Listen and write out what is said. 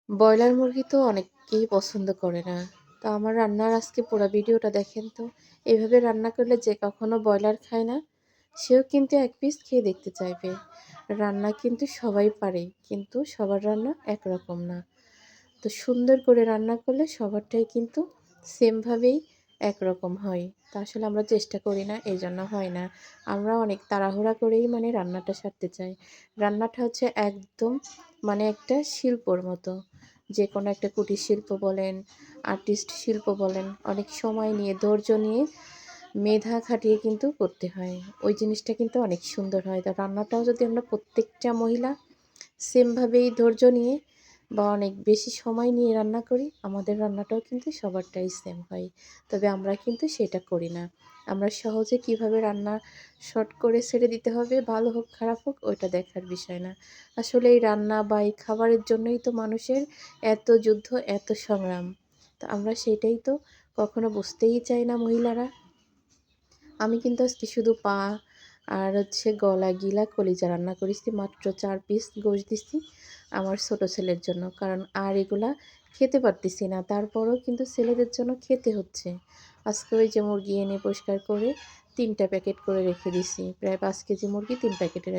Broiler মুরগি তো অনেকেই পছন্দ করে না। তো আমার রান্নার আজকে পুরা ভিডিওটা দেখেন তো। এভাবে রান্না করলে যে কখনো ব্রয়লার খায় না, সেও কিন্তু এক পিস খেয়ে দেখতে চাইবে। রান্না কিন্তু সবাই পারে, কিন্তু সবার রান্না একরকম না। তো সুন্দর করে রান্না করলে সবারটাই কিন্তু সেমভাবেই একরকম হয়। তা আসলে আমরা চেষ্টা করি না, এজন্য হয় না। আমরা অনেক তাড়াহুড়া করেই রান্নাটা সারতে চাই। রান্নাটা হচ্ছে একদম একটা শিল্পর মতো। যেকোনো একটা কুটির শিল্প বলেন, আর্টিস্ট শিল্প বলেন, অনেক সময় নিয়ে ধৈর্য নিয়ে মেধা খাটিয়ে কিন্তু করতে হয়। ওই জিনিসটা কিন্তু অনেক সুন্দর হয়। তো রান্নাটাও যদি আমরা প্রত্যেকটা মহিলা সেমভাবেই ধৈর্য নিয়ে বা অনেক বেশি সময় নিয়ে রান্না করি, আমাদের রান্নাটাও কিন্তু সবারটাই সেম হয়। তবে আমরা কিন্তু সেটা করি না। আমরা সহজে কিভাবে রান্না শর্ট করে ছেড়ে দিতে হবে, ভালো হোক খারাপ হোক ওইটা দেখার বিষয় না। আসলে এই রান্না বা এই খাবারের জন্যই তো মানুষের এত যুদ্ধ, এত সংগ্রাম। তো আমরা সেটাই তো কখনো বুঝতেই চাই না মহিলারা। আমি কিন্তু আজকে শুধু পা আর গলা, গিলা, কলিজা রান্না করেছি। মাত্র ৪ পিস গোশত দিছি আমার ছোট ছেলের জন্য। কারণ আর এগুলা খেতে পারতেছি না। তারপরেও কিন্তু ছেলেদের জন্য খেতে হচ্ছে। আজকে ওই যে মুরগি এনে পরিষ্কার করে ৩ টা প্যাকেট করে রেখে দিছি। প্রায় ৫ কেজি মুরগি ৩ প্যাকেটে